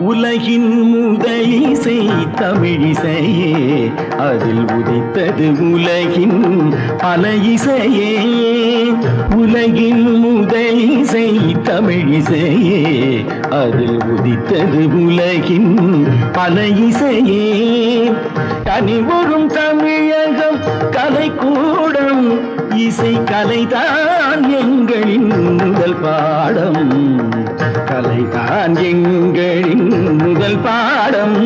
உலகின் முதலிசை தமிழிசையே, அதில் உதித்தது உலகின் பல இசையே. உலகின் முதலிசை தமிழிசையே, அதில் உதித்தது உலகின் பல இசையே. கனிவரும் தமிழகம் கலைக்கூடம், இசை கலைதான் எங்களின் முதல் பாடம். கலைதான் எங்களின் முதல் பாடம்.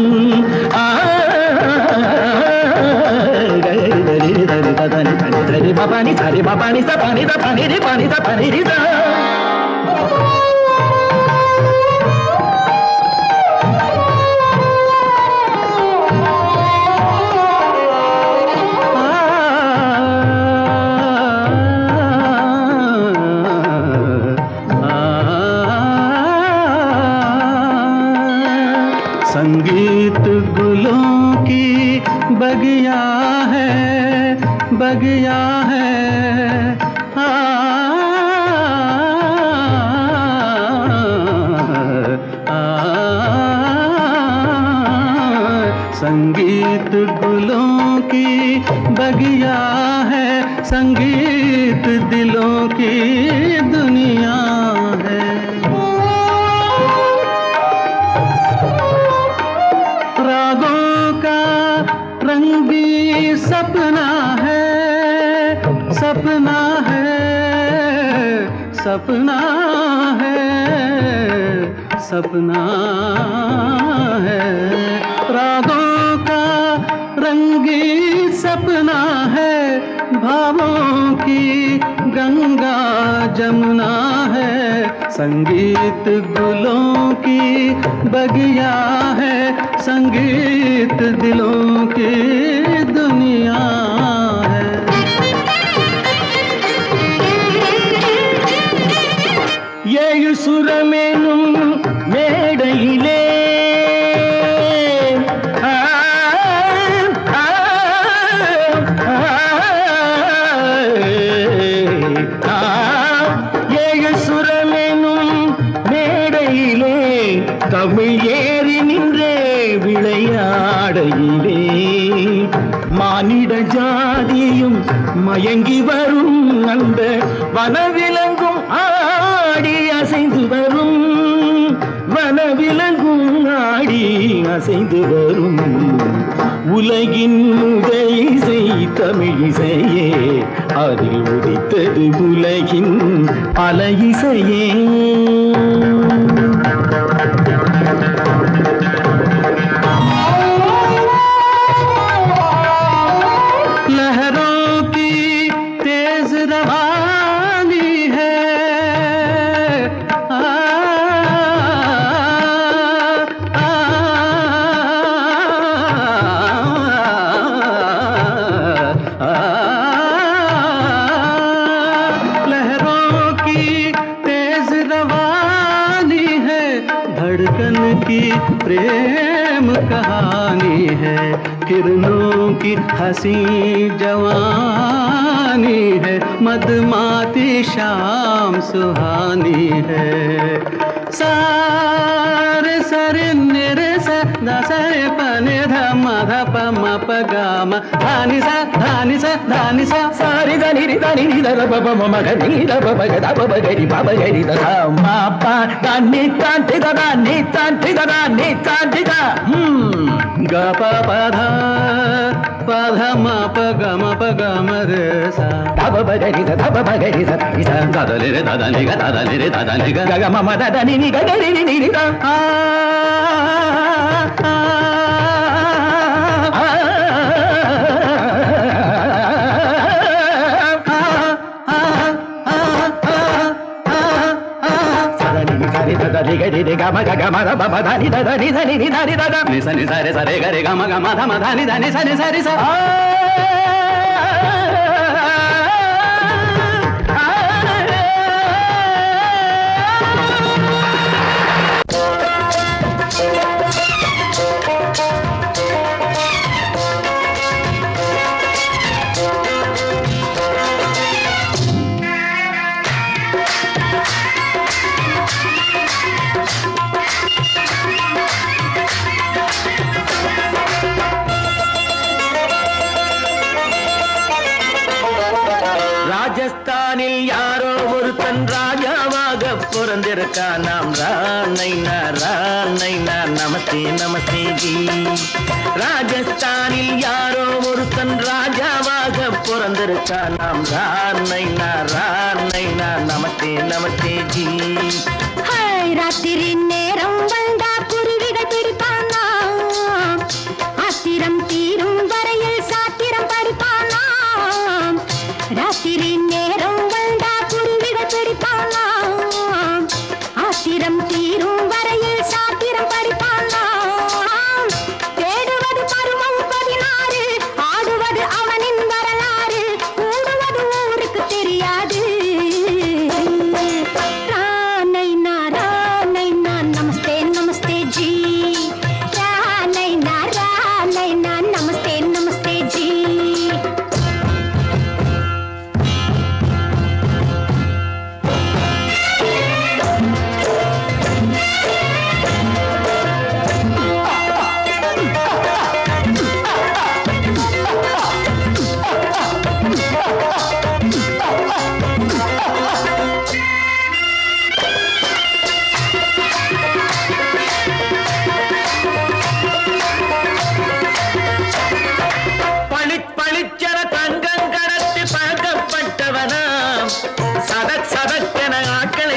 பபானி சரி பபானி சபானி தபானி ரி பானி தபானி ரி தா. संगीत गुलों की बगिया है, बगिया है। संगीत गुलों की बगिया है, संगीत दिलों की दुनिया है। रंगी सपना है, सपना है, सपना है, सपना है। रागों का रंगी सपना है, भावों की गंगा जमुना है। संगीत गुलों की बगिया है, संगीत दिलों की दुनिया है। ஏழு சுரமெனும் மேடையிலே தமிழ் ஏறி நின்றே விளையாடையிலே மானிட ஜாதியும் மயங்கி வரும். அந்த வனவிலங்கும் ஆடி அசைந்து வரும், வனவிலங்கும் ஆடி அசைந்து வரும். உலகின் முதலிசை தமிழிசையே, அதில் உதித்தது உலகின் பல இசையே. लहरों की तेज रवानी है, लहरों की तेज रवानी है, धड़कन की प्रेम कहानी है। किरणों की हंसी जवानी है, मदमाती शाम सुहानी है। सारे सरे निरे सा दसरे पने धम धप म प ग म धानी सा धानी सा धानी सा सारी धनी रि धनी रि ध प प म म ग नि ध प प ग ध प प ग रि प प ग रि ध ध म प द नि ता ति द द नि ता ति द द नि ता ति द ग प प ध प ध म प ग म प ग म रे सा ध प प ग रि ध ध प प ग रि ध इ ध द द रे ध द नि ग ध द नि रे ध द नि ग ग म म द द नि नि ग ग रि नि नि रि ध ri ga ri ga ma ga ga ma da ba ma da ni da da ni da ni ni da ni da da ni sa ni sa re sa re ga re ga ma da ma da ni da ni sa ni sa re sa. ராஜஸ்தானில் யாரோ ஒருத்தன் ராஜாவாக பிறந்திருக்கான் நாம் ராணைனா நமஸ்தே நமஸ்தே G ராஜஸ்தானில் யாரோ ஒருத்தன் ராஜாவாக பிறந்திருக்கான் நாம் ராணைனா நமஸ்தே நமஸ்தே ஜி ராத்திரி நேரம் வந்தா குருவிகள் பிடிப்பானா ஆத்திரம் தீரும் வரையில் சாத்திரம் படிப்பானா ராத்திரி நேரம் வந்தா குருவிகள் பிடிப்பானா ஆத்திரம் தீரும் வரையில் சாத்திரம் படிப்பானா தேடுவது பருவம் 16 ஆடுவது அவனின் வரலாறு கூடுவது ஊருக்கு தெரியாது நமஸ்தே நமஸ்தே ஜி நமஸ்தே நமஸ்தே ஜி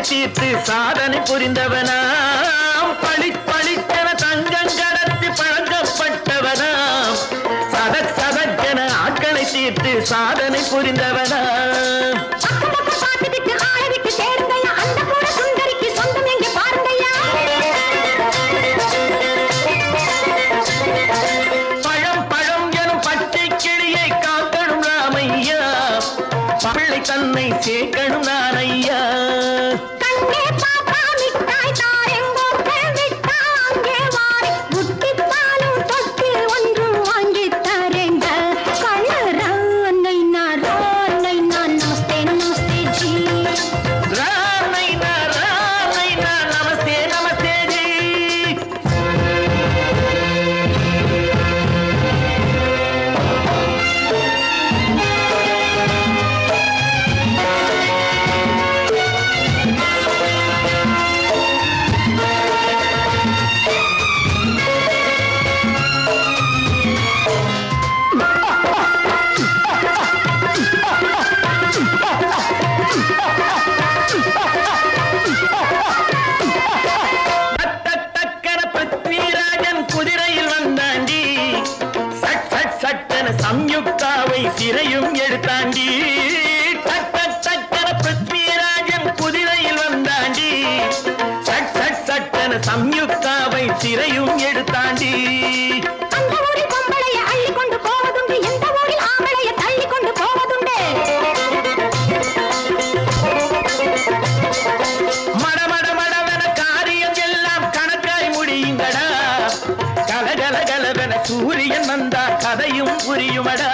தீர்த்து சாதனை புரிந்தவனாம் பளிச்சென தங்கம் கடத்தி பழக்கப்பட்டவனாம் சதக்கென ஆட்களை தீர்த்து சாதனை புரிந்தவனாம் பழம் எனும் பச்சை கிளியை காக்கணும் ராமையா பள்ளை தன்னை சேர்க்கணும் நானையா சம்யுக்தாவை சிறையும் எடுத்தாண்டி டக்கன பிருத்விராஜன் குதிரையில் வந்தாண்டி சட்டன சம்யுக்தாவை சிறையும் எடுத்தாண்டி மடமடவென காரியம் எல்லாம் கணக்காய் முடியுங்கடா கலகலகலவென சூரியன் வந்தா கதையும் புரியுமடா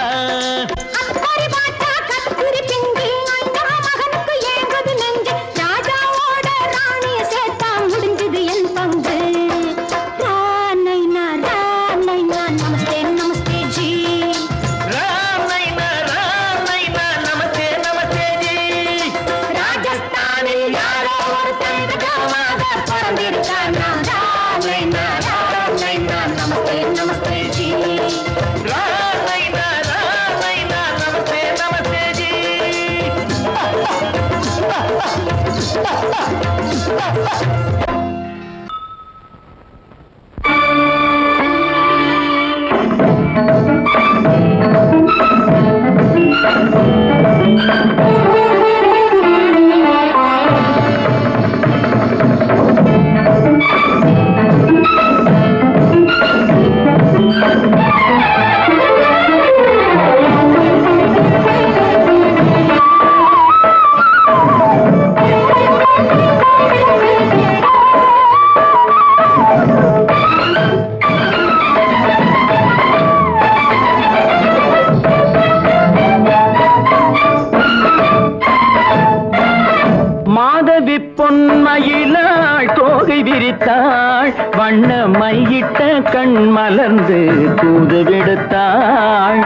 விரித்தாள் வண்ண மையிட்ட கண் மலர்ந்து தூது விடுத்தாள்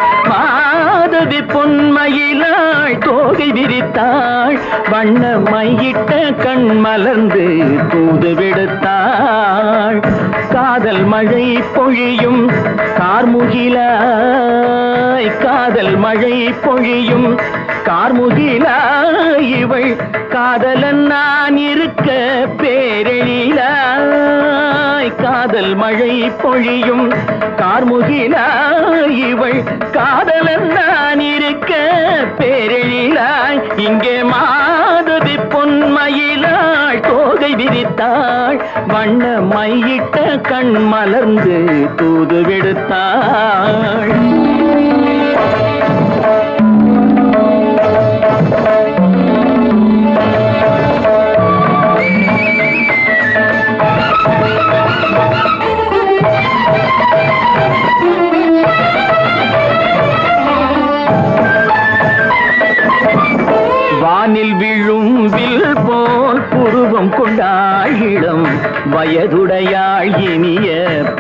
மாதவி பொன்மயிலாள் தோகை விரித்தாள் வண்ண மையிட்ட கண் மலர்ந்து தூது விடுத்தாள் காதல் மழை பொழியும் கார்முகிலாய் காதல் மழை பொழியும் கார்முகிலாய் இவள் காதலன் நான் இருக்க பேரெழிலாய் காதல் மழை பொழியும் கார்முகிலாய் இவள் காதலன் நான் இருக்க பேரெழிலாய் இங்கே மாதவி பொன்மயிலாள் தோகை விரித்தாள் வண்ண மையிட்ட கண் மலர்ந்து தூது விடுத்தாள் வானில் விழும் வில் போல் புருவம் கொண்டாள் இளம் வயதுடையாள் இனிய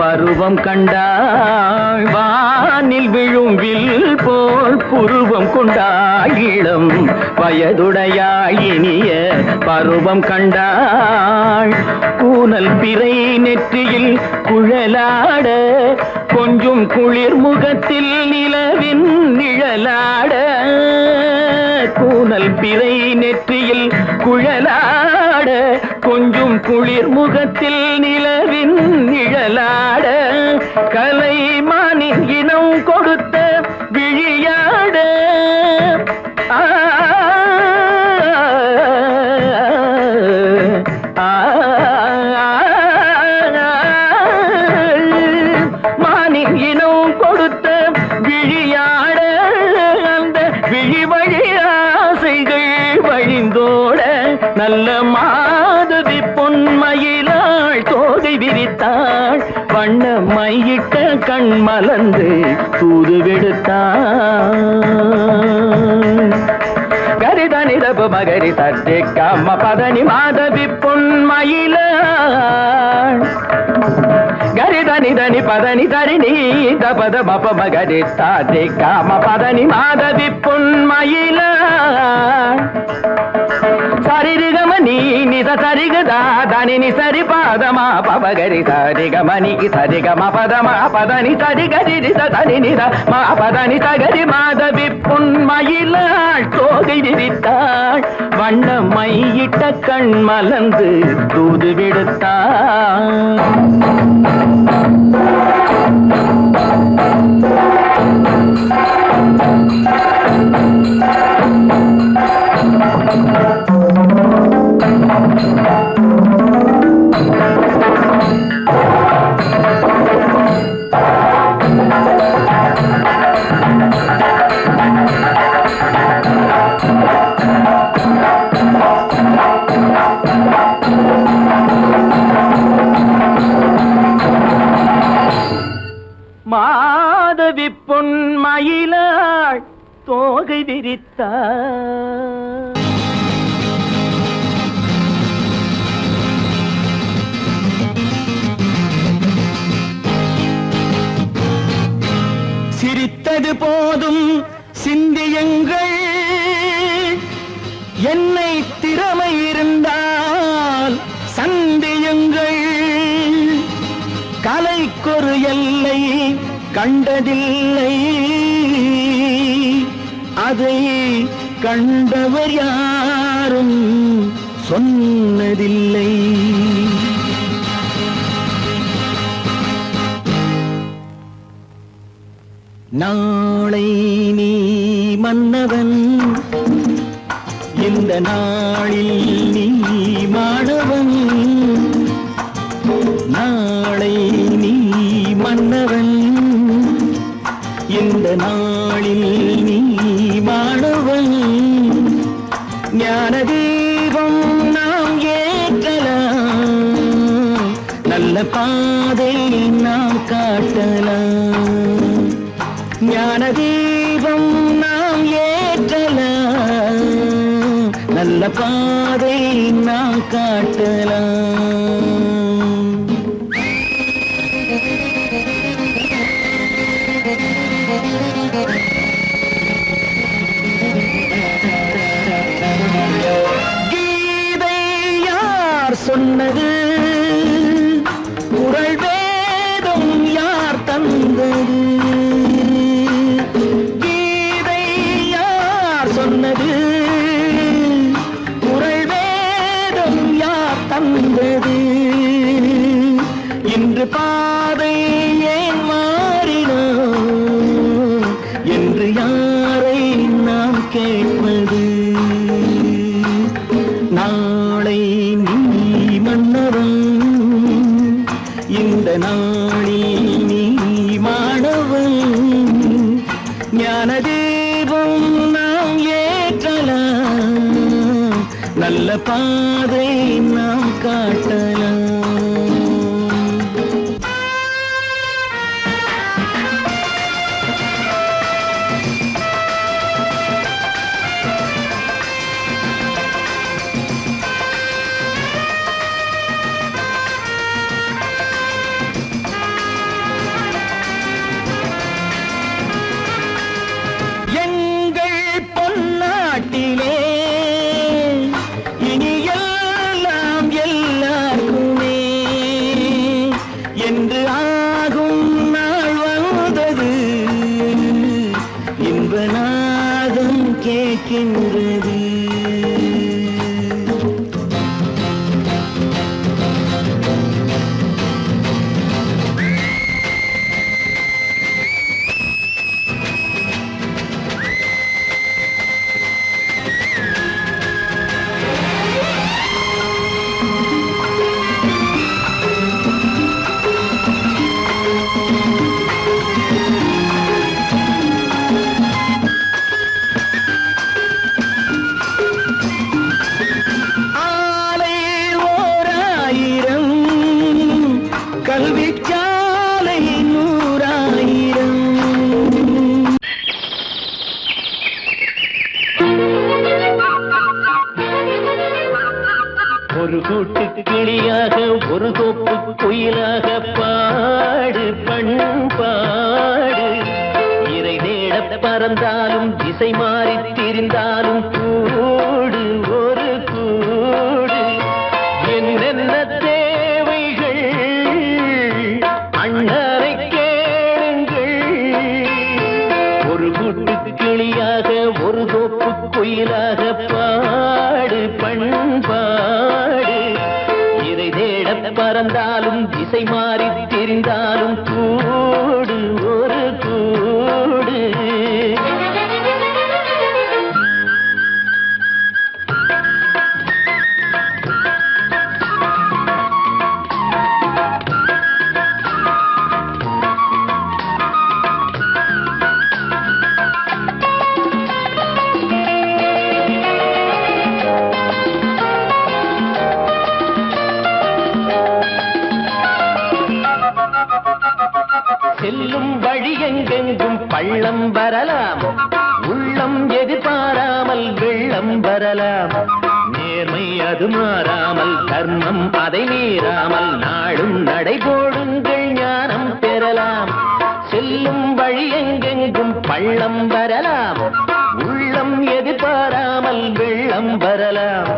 பருவம் கண்டாள் வானில் விழும் வில் போல் புருவம் கொண்டாள் இளம் வயதுடையாள் இனிய பருவம் கண்டாள் கூனல் பிறை நெற்றியில் குழலாட கொஞ்சம் குளிர் முகத்தில் நிலவின் நிழலாட கூனல் பிறை நெற்றியில் குழலாட கொஞ்சம் குளிர் முகத்தில் நிலவின் நிழலாட கலைமானின் இனம் கொடுத்த விழியாட மானின் இனம் கொடுத்த விழியாட அந்த விழி வழி ஆசைகள் வழிந்தோட நல்ல மாதவி பொன்மயிலாள் தோகை விரித்தாள் வண்ண மையிட்ட கண் மலர்ந்து தூது விடுத்தாள் கரிதனி தப மகரி தட்டி கம்ம பதனி மாதவி பொன்மயிலாள் கரிதனி தனி பதனி தரிணி தபத மப மகரி தாட்டி காம பதனி மாதவி பொன்மயிலாள் சரிகமணி நித சரிகதா தனி சரி பாதமா பபகரி சரிகமணி சரிகம பதமா பதனி சரிகரி தனி நித மா பதனி சகரி மாதவி பொன்மயிலாள் தோகை விரித்தாள் வண்ண மையிட்ட கண் மலர்ந்து தூது விடுத்தாள் மாதவி பொன்மயிலாள் தோகை விரித்தாள் சிரித்தது போதும் சிந்தியுங்கள் என்னை திறமை இருந்தால் சந்தியுங்கள் கலைக்கொரு எல்லை கண்டதில்லை அதை கண்டவர் யாரும் சொன்னதில்லை நாளை நீ மன்னவன் இந்த நாளில் நீ மாணவன் நாளை நீ மன்னவன் இந்த நாளில் நீ மாணவன் ஞான தீபம் நாம் ஏற்கலாம் நல்ல பாதை நாம் காட்டலாம் ஞான தீபம் நாம் ஏற்றலாம் நல்ல பாதை நாம் காட்டலாம் சொன்னது குரல் வேதம் யார் தந்தது கீதை யார் சொன்னது குரல் வேதம் யார் தந்தது இன்று பாதை ஏன் மாறினோம் என்று யாரை நாம் கேட்பது நாளை நீ மன்னவன் இந்த நாளில் நீ மாணவன் ஞான தீபம் நாம் ஏற்றலாம் நல்ல பாதை நாம் காட்டலாம் கேட்கின்றது கல்விச்சாலை 100,000 ஒரு கூட்டு கிளியாக ஒரு தோப்பு குயிலாக பாடு பண்பாடு இறை தேட பறந்தாலும் திசை மாறி திரிந்தாலும் கூடு ஒரு கூடு என்னென்ன தேவைகள் அண்ணரை கேளுங்கள் ஒரு கூட்டு கிளியாக ஒரு தோப்பு குயிலாக பாடு பண்பாடு இதை தேட பறந்தாலும் திசை மாறி திரிந்தாலும் கூடு ஒரு கூடு செல்லும் வழி எங்கெங்கும் பள்ளம் வரலாம் உள்ளம் எதிர்பாராமல் வெள்ளம் வரலாம் நேர்மை அது மாறாமல் தர்மம் அதை மீறாமல் நாடும் நடைபோடுங்கள் ஞானம் பெறலாம் செல்லும் வழி எங்கெங்கும் பள்ளம் வரலாம் உள்ளம் எதிர்பாராமல் வெள்ளம் வரலாம்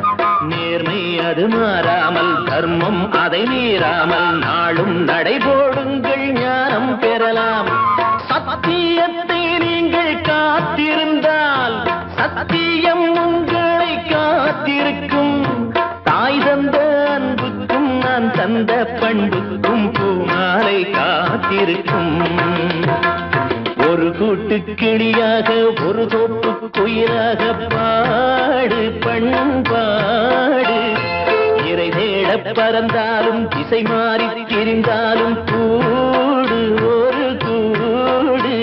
நேர்மை அது மாறாமல் தர்மம் அதை மீறாமல் நாளும் நடைபோடுங்கள் ஞானம் பெறலாம் சத்தியத்தை நீங்கள் காத்திருந்தால் சத்தியம் உங்களை காத்திருக்கும் தாய் தந்த அன்புக்கும் நான் தந்த பண்புக்கும் பூமாலை காத்திருக்கும் ஒரு கூட்டு கிளியாக ஒரு தோப்பு குயிலாக பாடு பண்பாடு இறை தேட பறந்தாலும் திசை மாறி திரிந்தாலும் கூடு ஒரு கூடு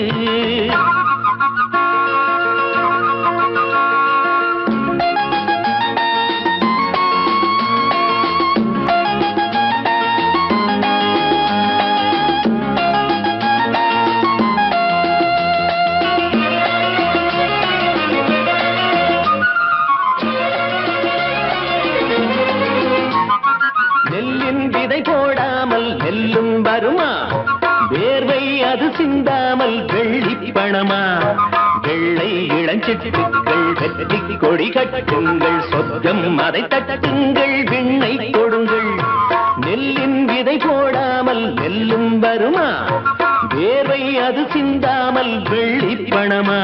நெல்லும் வருமா வேர்வை அது சிந்தாமல் வெள்ளி பணமா வெள்ளை இள இளஞ்சிட்டுக்கள் வெற்றி கொடி கட்டுங்கள் சொர்க்கம் அதை தட்டுங்கள் விண்ணை கொடுங்கள் நெல்லின் விதை போடாமல் நெல்லும் வருமா வேர்வை அது சிந்தாமல் வெள்ளி பணமா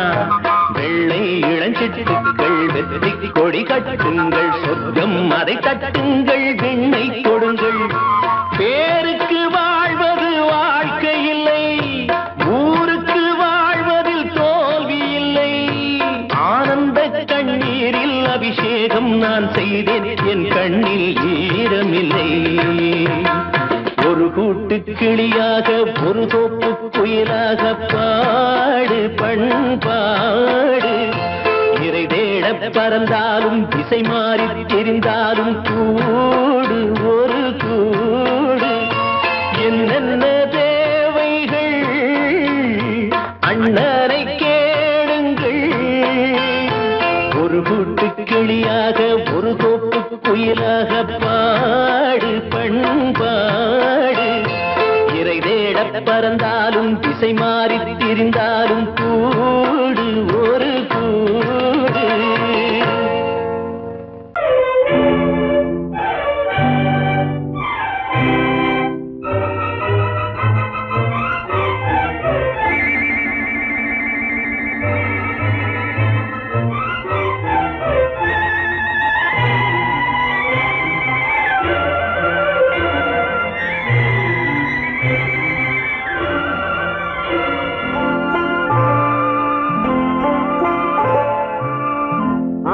வெள்ளை இளஞ்சிட்டுக்கள் வெற்றி கொடி கட்டுங்கள் சொர்க்கம் அதை தட்டுங்கள் விண்ணை கொடுங்கள் பேருக்கு வாழ்வது வாழ்க்கை இல்லை ஊருக்கு வாழ்வதில் தோல்வி இல்லை ஆனந்த கண்ணீரில் அபிஷேகம் நான் செய்தேன் என் கண்ணில் ஈரமில்லை ஒரு கூட்டு கிளியாக ஒரு தோப்பு குயிலாக பாடு பண்பாடு இறை தேட பறந்தாலும் திசை மாறி தெரிந்தாலும் கூடு ஒரு கூடு என்னென்ன தேவைகள் அண்ணனை கேளுங்கள் ஒரு கூட்டு கிளியாக ஒரு தோப்பு குயிலாக பாடு பண்பாடு இறை தேட பறந்தாலும் திசை மாறி திரிந்தாலும் கூடு ஒரு கூடு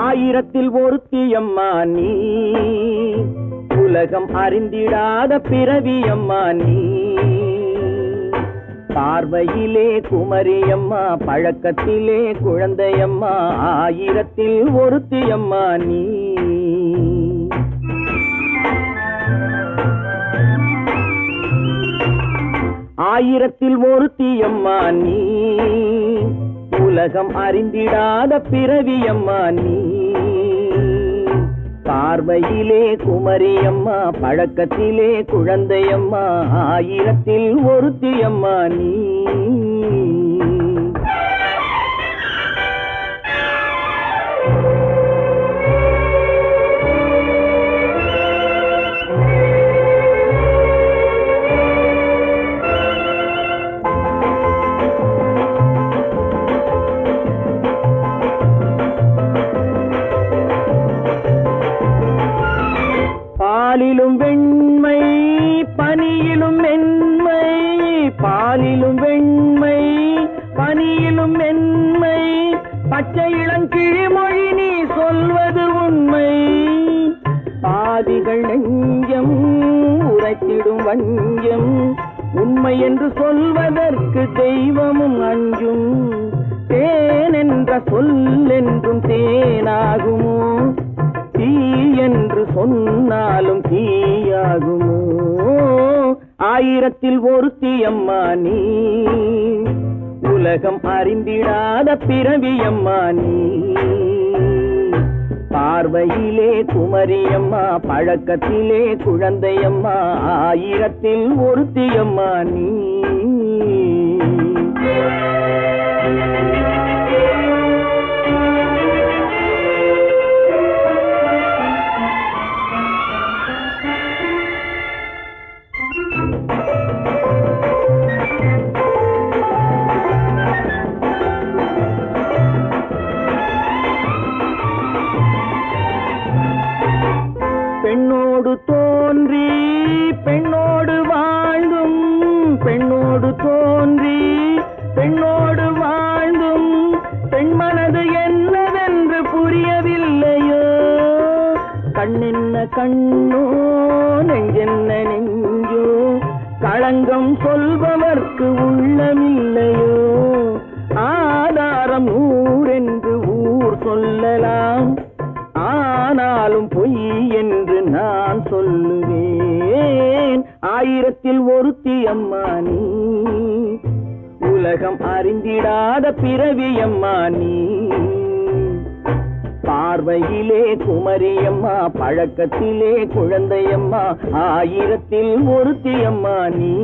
ஆயிரத்தில் ஒருத்தியம்மா நீ உலகம் அறிந்திடாத பிறவியம்மா நீ பார்வையிலே குமரியம்மா பழக்கத்திலே குழந்தையம்மா ஆயிரத்தில் ஒருத்தியம்மா நீ ஆயிரத்தில் ஒருத்தியம்மா நீ உலகம் அறிந்திடாத பிறவியம்மா நீ பார்வையிலே குமரியம்மா பழக்கத்திலே குழந்தையம்மா ஆயிரத்தில் ஒருத்தியம்மா நீ பாலிலும் வெண்மை பனியிலும் மென்மை பாலிலும் வெண்மை பனியிலும் மென்மை பச்சை இளங்கிழிமொழி நீ சொல்வது உண்மை பாதிகள் நெஞ்சம் உரைத்திடும் வஞ்சம் உண்மை என்று சொல்வதற்கு தெய்வமும் அஞ்சும் தேன் என்ற சொல்லென்றும் தேனாகுமோ தீ என்று சொன்னாலும் தீயாகுமோ ஆயிரத்தில் ஒருத்தியம்மா நீ உலகம் அறிந்திடாத பிறவியம்மா நீ பார்வையிலே குமரியம்மா பழக்கத்திலே குழந்தையம்மா ஆயிரத்தில் ஒருத்தியம்மா நீ பெண்ணோடு தோன்றி பெண்ணோடு வாழ்ந்தும் பெண்ணோடு தோன்றி பெண்ணோடு வாழ்ந்தும் பெண்மனது என்னவென்று புரியவில்லையோ கண்ணென்ன கண்ணோ நெஞ்சென்ன நெஞ்சோ களங்கம் சொல்பவர்க்கு உள்ளமில்லையோ ஆதாரம் நூறென்று ஊர் சொல்லலாம் ஆனாலும் பொய் என்று நான் சொல்லுவேன் ஆயிரத்தில் ஒருத்தியம்மா நீ உலகம் அறிந்திடாத பிறவியம்மா நீ பார்வையிலே குமரியம்மா பழக்கத்திலே குழந்தையம்மா ஆயிரத்தில் ஒருத்தியம்மா நீ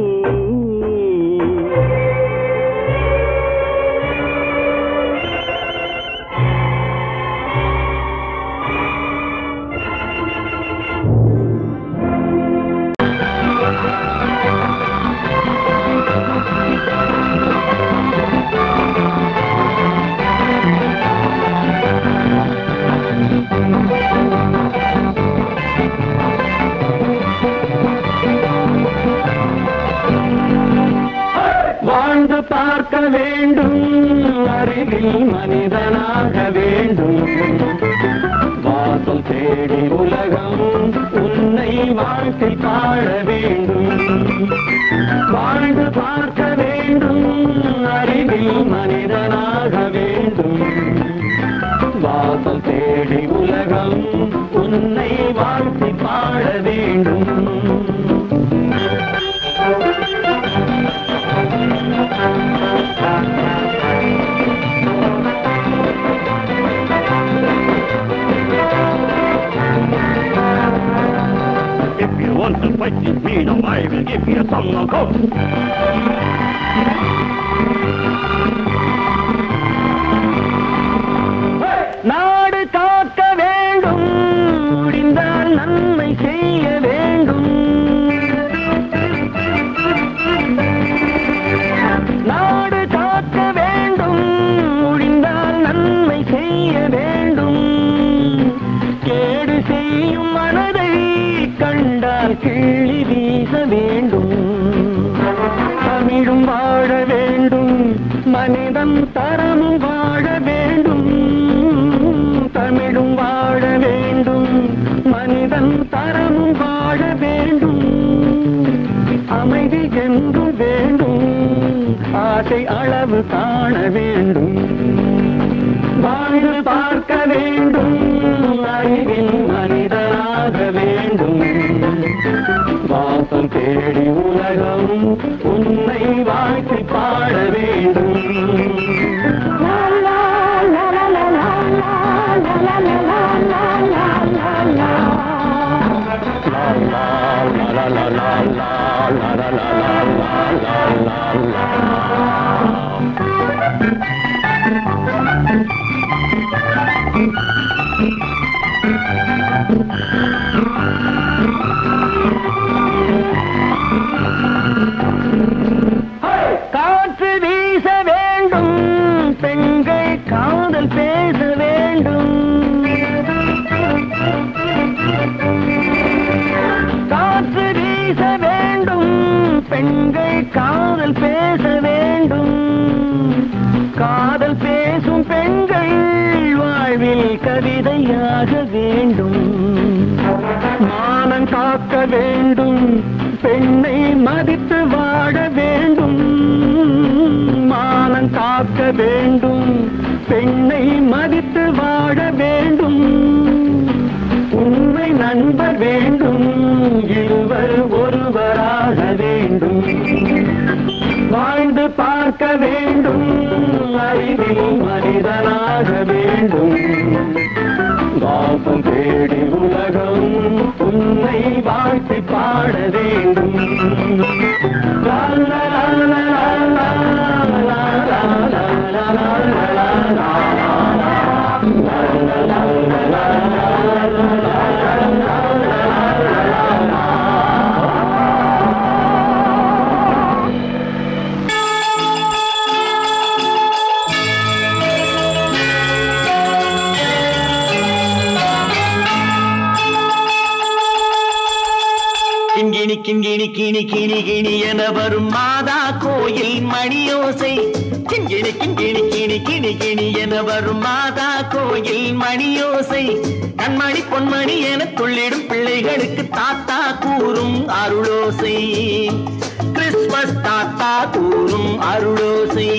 வேண்டும் அறிவில் மனிதனாக வேண்டும் வாசல் தேடி உலகம் உன்னை வாழ்க்கை பாட வேண்டும் வாழ்ந்து பார்க்க வேண்டும் அறிவில் மனிதனாக வேண்டும் வாசல் தேடி உலகம் உன்னை வாழ்த்தி பாட வேண்டும் If you want to fight this freedom, I will give you a song of hope. நாடு காக்க வேண்டும் முடிந்தால் நன்மை செய்ய வேண்டும் நாடு காக்க வேண்டும் முடிந்தால் நன்மை செய்ய வேண்டும் கேடு செய்யும் மனதை கண்டால் கிள்ளி வீச வேண்டும் தமிழும் வாழ வேண்டும் மனிதன் தரமும் வாழ வேண்டும் தமிழும் வாழ வேண்டும் மனிதன் தரமும் வாழ வேண்டும் அமைதி என்றும் வேண்டும் ஆசை அளவு காண வேண்டும் வாழ்ந்து பார்க்க வேண்டும் அறிவில் மனிதனாக வேண்டும் வாசம் தேடி உலகம் உன்னை வாழ்த்தி பாட வேண்டும் காற்று வீச வேண்டும் பெண்கள் காதல் பேச வேண்டும் காற்று வீச வேண்டும் பெண்கள் காதல் பேச வேண்டும் காதல் பேசும் பெண்கள் வாழ்வில் கவிதையாக வேண்டும் மானம் காக்க வேண்டும் பெண்ணை மதித்து வாழ வேண்டும் மானம் காக்க வேண்டும் பெண்ணை மதித்து வாழ வேண்டும் உண்மை நண்பர் வேண்டும் இருவர் ஒருவராக வேண்டும் வாழ்ந்து பார்க்க வேண்டும் அறிவில் மனிதனாக வேண்டும் வாசம் தேடி உலகம் உன்னை வாழ்த்தி பாட வேண்டும் லா லா லா லா லா லா லா லா லா கிங்கிணி கிங்கிணி கிணி கிணி கிணி என வரும் மாதா கோயில் மணியோசை கிங்கிணி கிங்கிணி கிணி கிணி கிணி என வரும் மாதா கோயில் மணியோசை கண்மணி பொன்மணி என துள்ளிடும் பிள்ளைகளுக்கு தாத்தா கூறும் அருளோசை கிறிஸ்துமஸ் தாத்தா கூறும் அருளோசை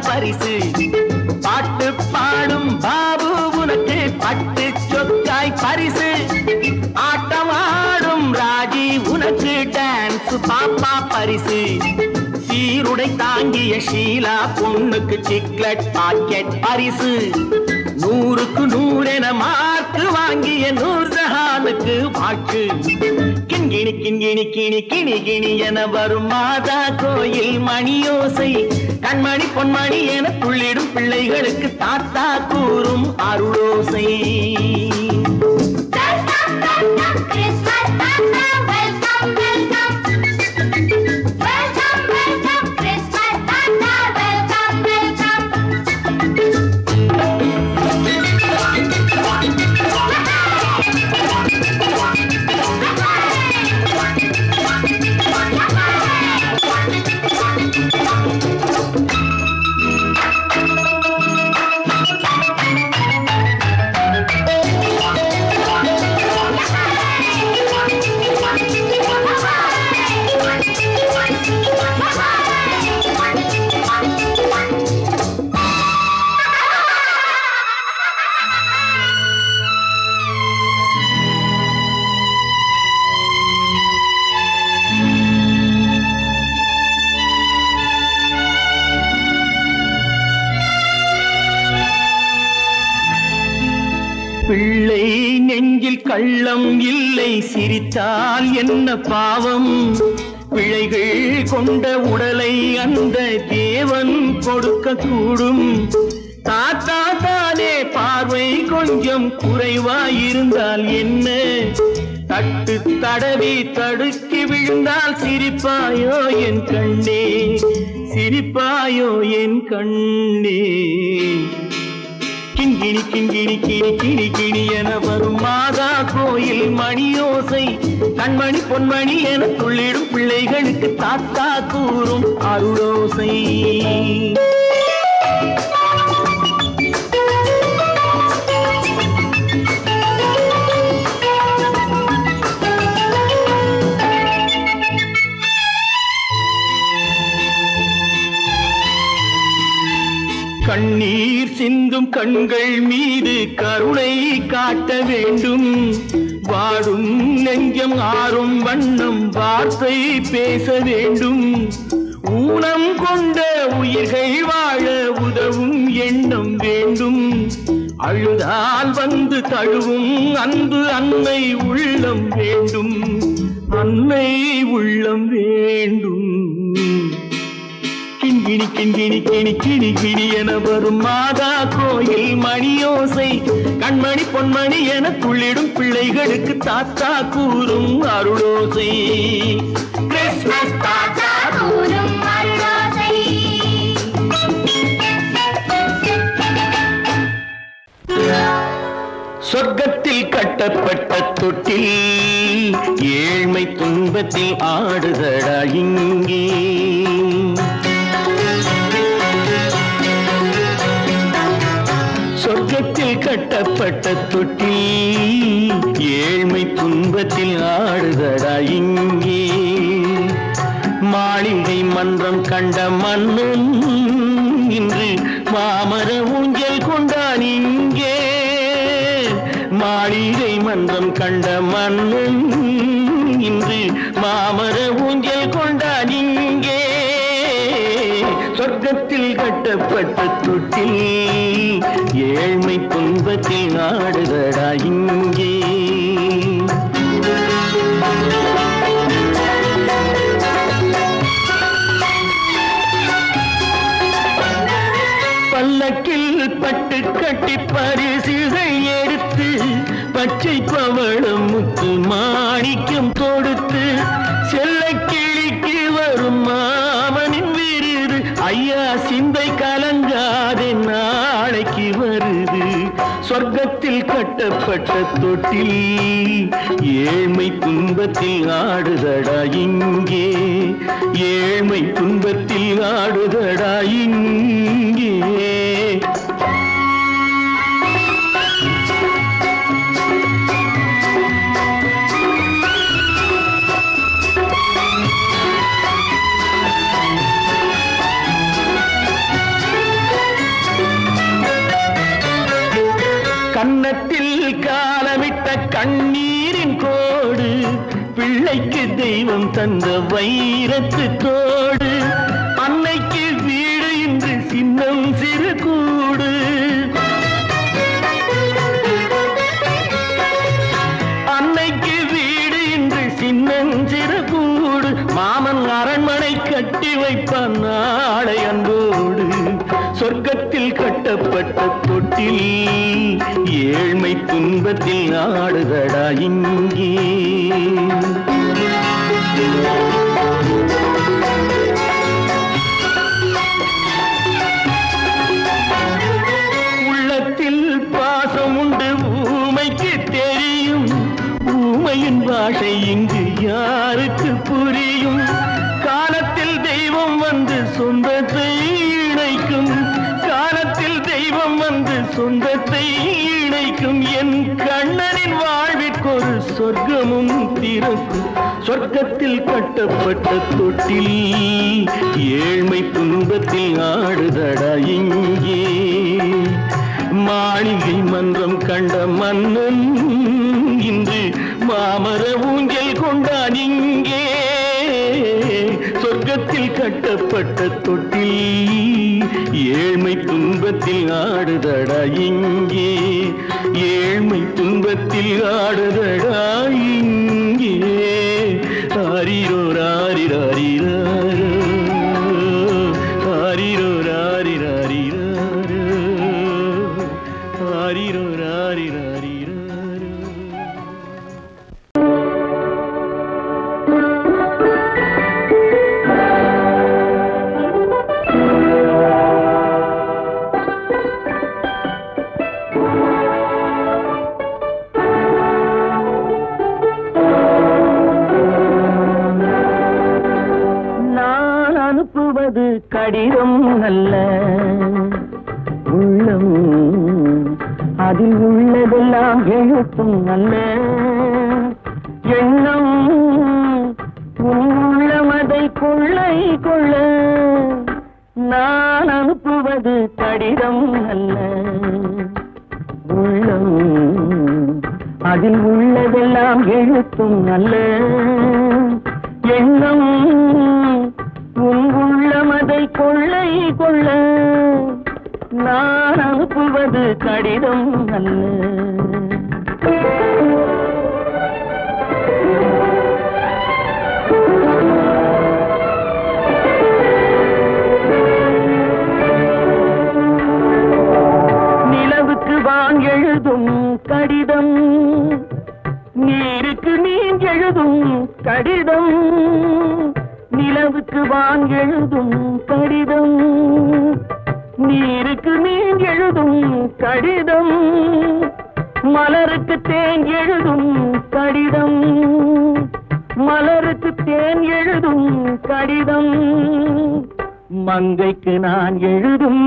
பரிசு பாட்டு பாடும் பாபு உனக்கு பட்டு சொக்காய் பரிசு ஆட்டமாடும் ராஜி உனக்கு டான்ஸ் பாப்பா பரிசு சீருடை தாங்கிய ஷீலா பொண்ணுக்கு சிக்லெட் பாக்கெட் பரிசு நூறுக்கு நூறென மார்க்கு வாங்கிய நூர்ஜஹானுக்கு வாக்கு. கிண்கிணி கிண்கிணி கிணி கிணி கிணி என வரும் மாதா கோயில் மணியோசை. கண்மணி பொன்மணி என துள்ளிடும் பிள்ளைகளுக்கு தாத்தா கூறும் அருளோசை. பிள்ளை நெஞ்சில் கள்ளம் இல்லை, சிரித்தால் என்ன பாவம். பிழைகள் கொண்ட உடலை அந்த தேவன் கொடுக்க கூடும். தாத்தா தானே பார்வை கொஞ்சம் குறைவாயிருந்தால் என்ன? தட்டு தடவி தடுக்கி விழுந்தால் சிரிப்பாயோ என் கண்ணே, சிரிப்பாயோ என் கண்ணே. கிண்கிணி கிண்கிணி கிணி கிணி கிணி என வரும் மாதா கோயில் மணியோசை. கண்மணி பொன்மணி என துள்ளிடும் பிள்ளைகளுக்கு தாத்தா கூறும் அருளோசை. கண்ணீர் சிந்தும் கண்கள் மீது கருணை காட்ட வேண்டும். வாடும் நெஞ்சம் ஆறும் வண்ணம் வார்த்தை பேச வேண்டும். ஊனம் கொண்ட உயிர்கள் வாழ உதவும் எண்ணம் வேண்டும். அழுதால் வந்து தழுவும் அன்பு அன்னை உள்ளம் வேண்டும், அன்னை உள்ளம் வேண்டும். கிண்கிணி கிண்கிணி கிணி கிணி கிணி என வரும் மாதா கோயில் மணியோசை. கண்மணி பொன்மணி என துள்ளிடும் பிள்ளைகளுக்கு தாத்தா கூறும் அருளோசை. கிறிஸ்மஸ் தாத்தா கூறும் அருளோசை. சொர்க்கத்தில் கட்டப்பட்ட தொட்டில் ஏழ்மை துன்பத்தில் ஆடுதடா இங்கே. சொர்க்கத்தில் கட்டப்பட்ட தொட்டில் ஏழ்மை துன்பத்தில் ஆடுதடா இங்கே. மாளிகை மன்றம் கண்ட மன்னன் இன்று மாமர ஊஞ்சல் கொண்டான் இங்கே. மாளிகை மன்றம் கண்ட மன்னன் இன்று மாமர ஊஞ்சல் கொண்டான் இங்கே. சொர்க்கத்தில் கட்டப்பட்ட தொட்டில் ஏழ்மை துன்பத்தில் ஆடுதடா இங்கே. பல்லக்கில் பட்டு கட்டி பரிசுகள் எடுத்து பச்சை பவளம் முத்து மாணிக்கம் தொடுத்து செல்ல கிளிக்கு வரும் மாமனின் விருது. ஐயா சிந்தை கலங்காதே நாளைக்கு வருது. சொர்க்கத்தில் கட்டப்பட்ட தொட்டில் ஏழ்மை துன்பத்தில் ஆடுதடா இங்கே. ஏழ்மை துன்பத்தில் ஆடுதடா இங்கே. கன்னத்தில் காலமிட்ட கண்ணீரின் கோடு, பிள்ளைக்கு தெய்வம் தந்த வைரத்து தோடு. அன்னைக்கு வீடு இன்று சின்னம் சிறு கூடு. கட்டப்பட்ட தொட்டில் ஏழ்மை துன்பத்தில் ஆடுதடா இங்கே. உள்ளத்தில் பாசம் உண்டு ஊமைக்கு தெரியும், ஊமையின் பாஷை இங்கு யாருக்கு புரியும்? காலத்தில் தெய்வம் வந்து சொந்தத்தை இணைக்கும், காலத்தில் தெய்வம் வந்து சொந்தத்தை இணைக்கும். என் கண்ணனின் வாழ்விற்கொரு சொர்க்கமும் திறக்கும். சொர்க்கத்தில் கட்டப்பட்ட தொட்டில் ஏழ்மை துன்பத்தில் ஆடுதடா இங்கே. மாளிகை மன்றம் கண்ட மன்னன் இன்று மாமர ஊஞ்சல் கொண்டான் இங்கே. சொர்க்கத்தில் கட்டப்பட்ட தொட்டில் ஏழ்மை துன்பத்தில் ஆடுதடா இங்கே. ஏழ்மை துன்பத்தில் ஆடுதடா இங்கே. ஆரிரோ ராரிராரிரோ, ஆரிரோ ராரிராரிரோ, ஆரிரோ ராரிராரிரோ. அனுப்புவது கடிதம் அல்ல, உள்ளம் அதில் உள்ளதெல்லாம் எழுத்தும் அல்ல. எண்ணம் உள்ளமதை கொள்ளை கொள்ள. நான் அனுப்புவது கடிதம் அல்ல, உள்ளம் அதில் உள்ளதெல்லாம் எழுத்தும் அல்ல. எண்ணம் உள்ளமதை கொள்ளை கொள்ள. நான் அனுப்புவது கடிதம் அல்ல. நிலவுக்கு வான் எழுதும் கடிதம், நீருக்கு நீர் எழுதும் கடிதம். நிலவுக்கு வான் எழுதும் கடிதம், நீருக்கு நீர் எழுதும் கடிதம். மலருக்கு தேன் எழுதும் கடிதம், மலருக்கு தேன் எழுதும் கடிதம். மங்கைக்கு நான் எழுதும்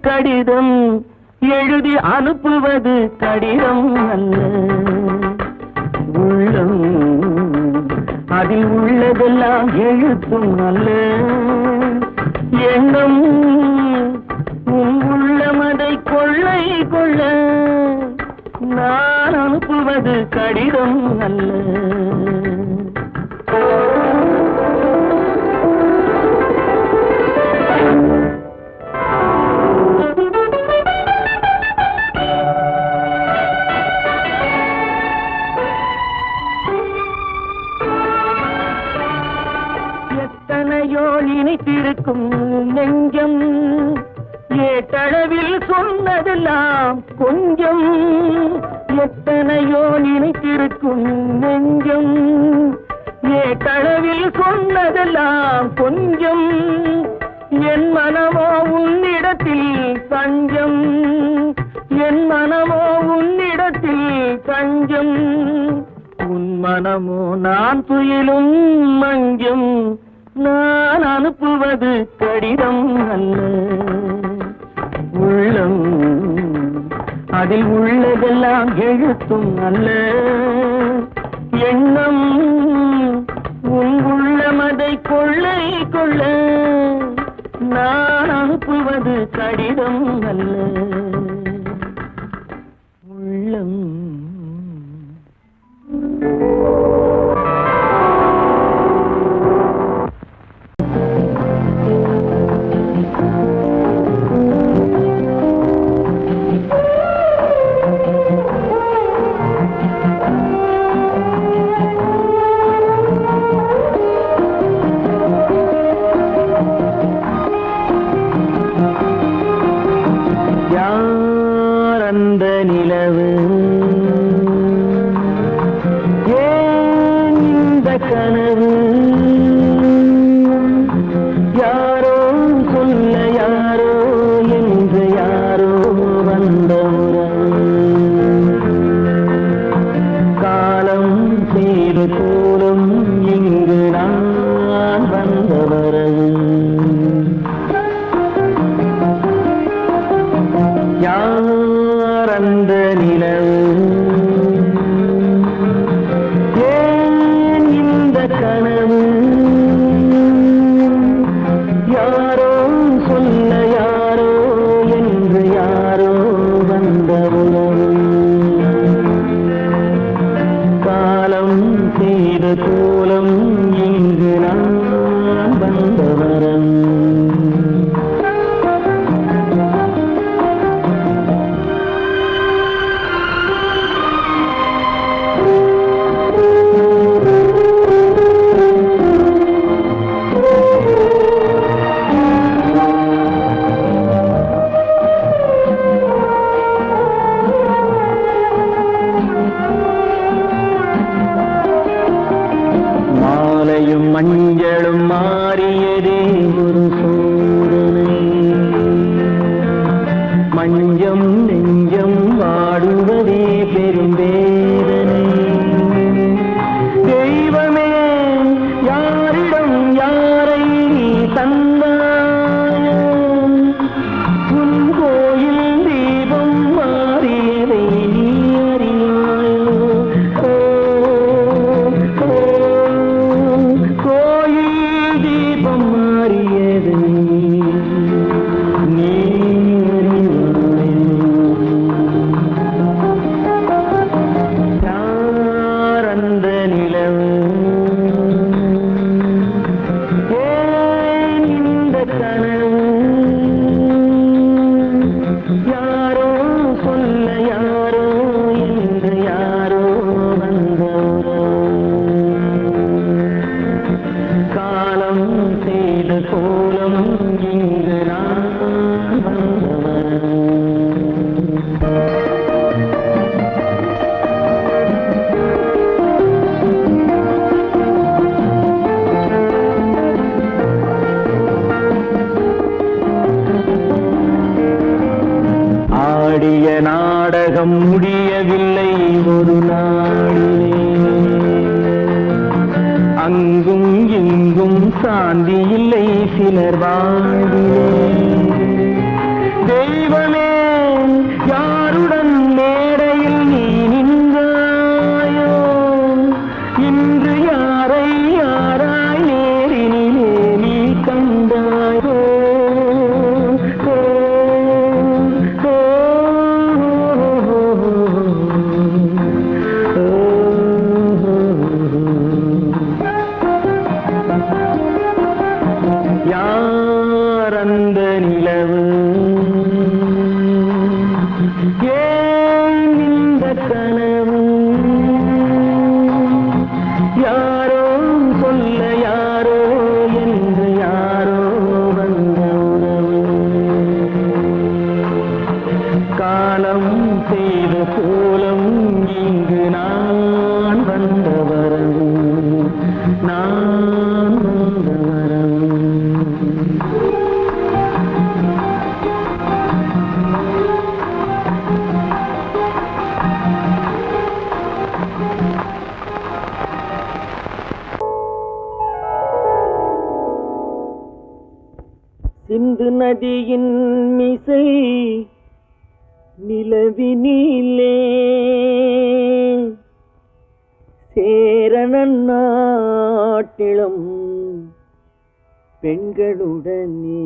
கடிதம், எழுதி அனுப்புவது கடிதம் அல்ல. உள்ளம் அதில் உள்ளதெல்லாம் எழுத்தும் அல்ல. எண்ணம் உள்ளமதை கொள்ளை கொள்ள. நான் அனுப்புவது கடிதம் அல்ல. இணைத்திருக்கும் நெஞ்சம் ஏட்டளவில் சொன்னதெல்லாம் கொஞ்சம். எத்தனையோ நினைத்திருக்கும் நெஞ்சம் ஏட்டளவில் சொன்னதெல்லாம் கொஞ்சம். என் மனமோ உன்னிடத்தில் தஞ்சம், என் மனமோ உன்னிடத்தில் தஞ்சம். உன் மனமோ நான் துயிலும் மஞ்சம். நான் அனுப்புவது கடிதம் அல்ல. உள்ளம் அதில் உள்ளதெல்லாம் எழுத்தும் அல்ல. எண்ணம் உன் உள்ளமதை கொள்ளை கொள்ள. நான் அனுப்புவது கடிதம் அல்ல. உள்ளம் கனவு யாரோ சொல்ல யாரோ என்று யாரோ வந்த உறவு காலம் செய்த கோலம் இங்கு நான் வந்த வரவு யார் அந்த நிலவு ஏன் இந்த கனவு யாரோ சொல்ல யாரோ என்று யாரோ வந்த உறவு காலம் செய்த கோலம் இங்கு நான் வந்த வரம் மாலையும் மஞ்சளும் மாறியதே ஒரு சோதனை மஞ்சம் நெஞ்சம் வாடுவதே பெரும் வேதனை தெய்வமே யாரிடம் யாரை நீ தந்தாயோ உன் கோயில் தீபம் மாறியதை நீ அறியாயோ கோயில் தீபம் மாறியதை நீ யார் அந்த நிலவு ஏன் இந்த கனவு யாரோ சொல்ல யாரோ என்று யாரோ வந்த காலம் செய்த கோலம் இங்கு நான் வந்தவர் ஆடிய நாடகம் முடியவில்லை ஒரு நாளிலே அங்கும் இங்கும் சாந்தி இல்லை சிலர் வாழ்விலே தெய்வமே யாருடன் மேடையில் நீ நின்றாயோ இன்று யாரை யாராய் நேரினிலே நீ கண்டாயோ யார் அந்த நிலவு ஏன் இந்த கனவு யாரோ சொல்ல யாரோ என்று யாரோ வந்த உறவு காலம் செய்த கோலம் இங்கு நான் வந்த வரவு நான் வந்த வரவு சிந்து நதியின் மிசை நிலவினிலே சேரணன் நாட்டிளம் பெண்களுடனே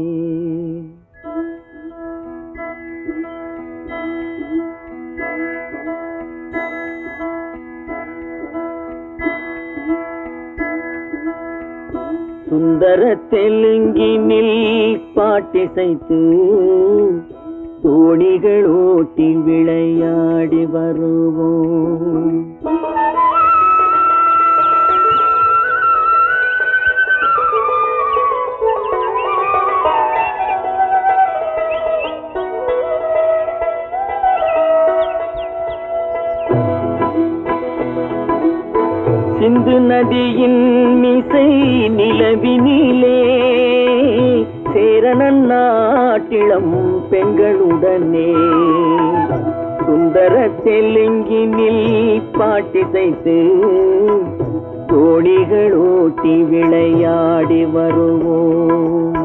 சுந்தர தெலுங்கினில் பாட்டிசைத்து தோணிகள் ஓட்டி விளையாடி வருவோம் சிந்து நதியின் மிசை நிலவினிலே சேரணன் நாட்டிளம் பெண்களுடனே சுந்தர தெலுங்கினில் பாட்டிசைத்து தோணிகள் ஓட்டி விளையாடி வருவோம்.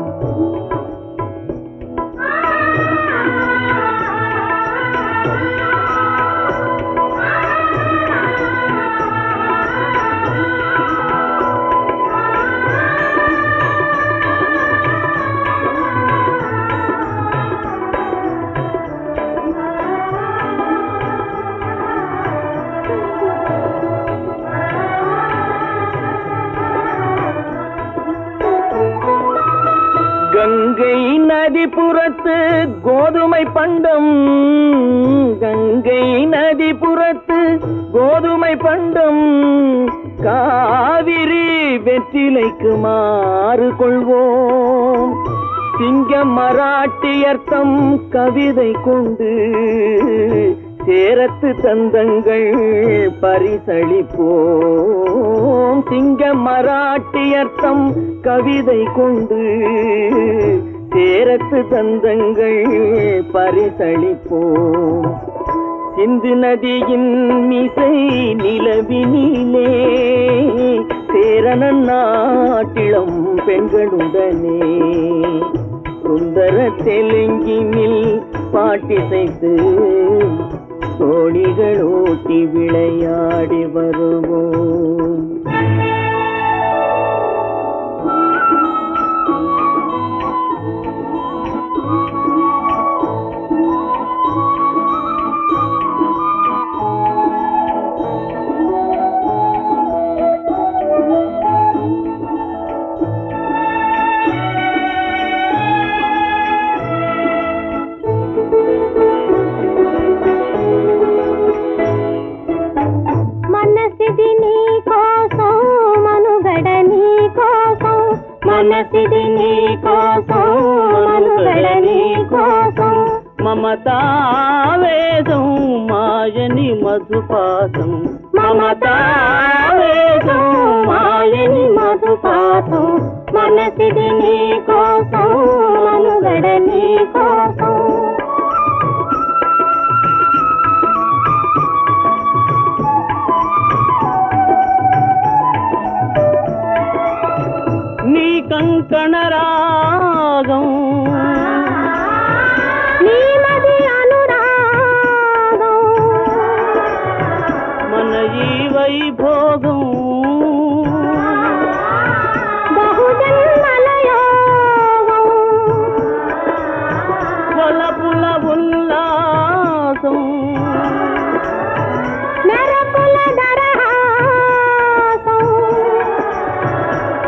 கங்கை நதிபுறத்து கோதுமை பண்டம், கங்கை நதிபுறத்து கோதுமை பண்டம், காவிரி வெற்றிலைக்கு மாறு கொள்வோம். சிங்கம் மராட்டியர்த்தம் கவிதை கொண்டு சேரத்து தந்தங்கள் பரிசளிப்போம். சிங்கம் மராட்டியர்த்தம் கவிதை கொண்டு சேரத்து தந்தங்கள் பரிசளிப்போம். சிந்து நதியின் மிசை நிலவினிலே சேரணன் நாட்டிளம் பெண்களுடனே சுந்தர தெலுங்கினில் பாட்டிசைத்து தோணிகள் ஓட்டி விளையாடி வருவோம். మనసిది నీ కోసం మనుగడ నీ కోసం మమతావేదం మాయని మధుపాసం మమతావేదం మాయని మధుపాసం మనసిది నీ కోసం మనుగడ నీ కోసం నీ కంకణ రాగం నీ మది అనురాగం మన ఈ వైభోగం బహుజన్మల యోగం వలపుల ఉల్లాసం మెరపుల దరహాసం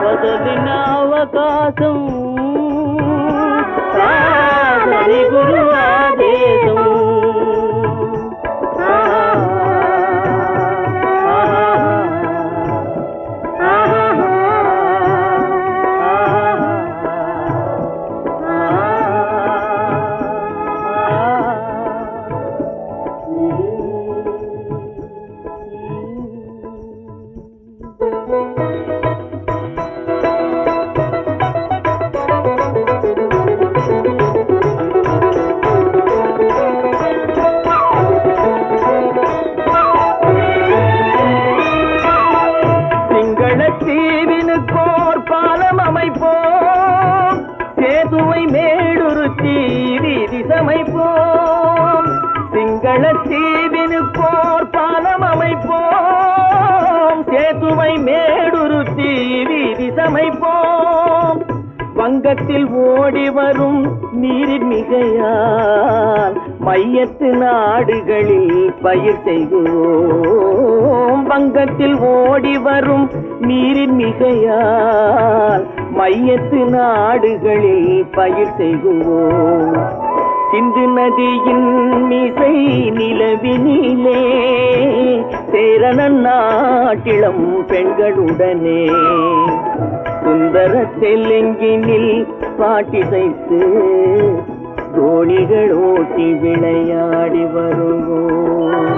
వదలిన అవకాశం సాధని గురు ఆదేశం தீவினுக்கோர் பாலம் அமைப்போம் சேதுவை மேடுருத்தி வீதி சமைப்போம் சிங்கள தீவினுக்கோர் பாலம் அமைப்போம் சேதுவை மேடுருத்தி வீதி சமைப்போம் வங்கத்தில் ஓடி வரும் நீரின் மிகையால் மையத்து நாடுகளில் பயிர் செய்வோம் வங்கத்தில் ஓடி வரும் நீரின் மிகையால் மையத்து நாடுகளில் பயிர் செய்வோம் சிந்து நதியின் மிசை நிலவினிலே சேரணன் நாட்டிளம் பெண்களுடனே சுந்தர தெலுங்கினில் பாட்டிசைத்து தோணிகள் ஓட்டி விளையாடி வருவோம்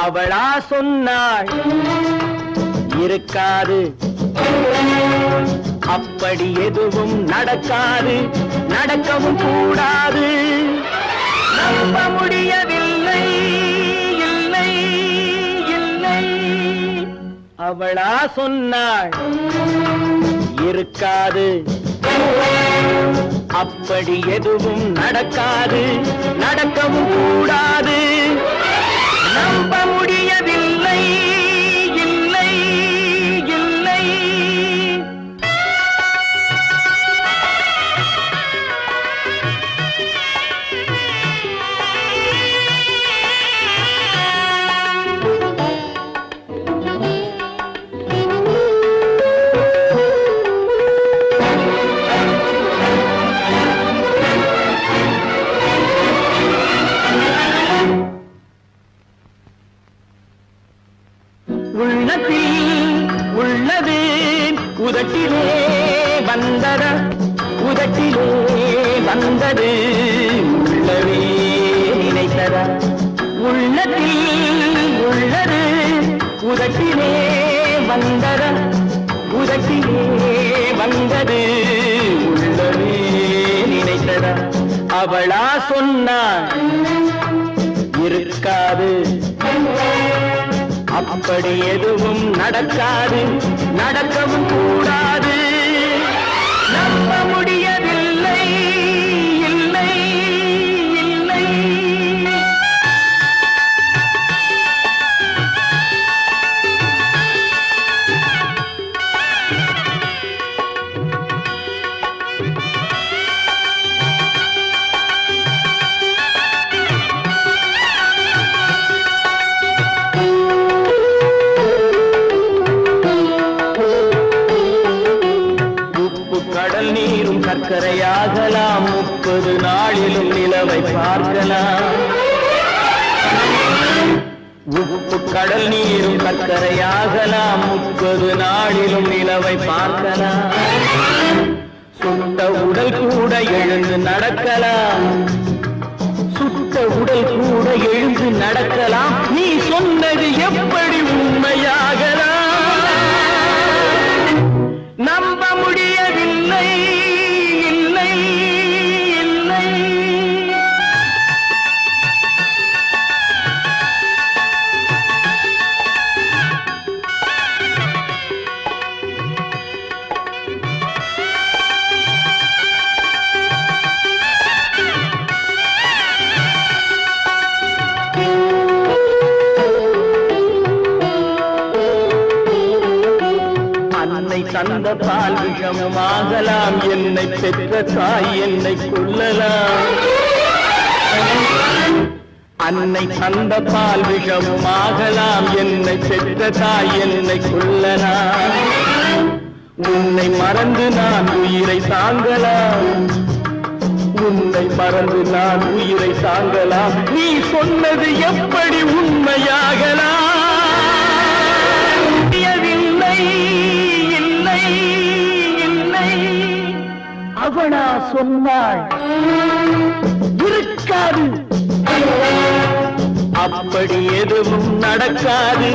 அவளா சொன்னாள் இருக்காது, அப்படி எதுவும் நடக்காது, நடக்கவும் கூடாது. நம்ப முடியவில்லை, இல்லை இல்லை. அவளா சொன்னாள் இருக்காது, அப்படி எதுவும் நடக்காது, நடக்கவும் கூடாது. நம்ப முடியவில்லை, இல்லை இல்லை. உள்ளத்தில் உள்ளது உதட்டிலே வந்ததா, உதட்டிலே வந்தது உள்ளவே நினைத்ததா. உள்ளத்தில் உள்ளது உதட்டிலே வந்ததா, உதட்டிலே வந்தது உள்ளவே நினைத்ததா. அவளா சொன்னாள் இருக்காது, அப்படி எதுவும் நடக்காது, நடக்கவும் கூடாது. நம்ப முடியவில்லை, இல்லை இல்லை. கடல் நீரும் சர்க்கரையாகலாம், 30 நாளிலும் நிலவை பார்க்கலாம். உப்பு கடல் நீரும் சர்க்கரையாகலாம், 30 நாளிலும் நிலவை பார்க்கலாம். சுட்ட உடல் கூட எழுந்து நடக்கலாம், சுட்ட உடல் கூட எழுந்து நடக்கலாம். நீ சொன்னது எப்படி உண்மையாகலாம்? நம்ப முடியவில்லை, இல்லை இல்லை. அன்னை தந்த பால் விஷமாகலாம், என்னை பெற்ற தாய் என்னை கொல்லலாம். அன்னை தந்த பால் விஷமாகலாம், என்னை பெற்ற தாய் என்னை கொல்லலாம். உன்னை மறந்து நான் உயிரை தாங்கலாம், உன்னை மறந்து நான் உயிரை தாங்கலாம். நீ சொன்னது எப்படி உண்மையாகலாம்? இல்லை இல்லை. அவளா சொன்னாள் இருக்காது, அப்படி எதுவும் நடக்காது,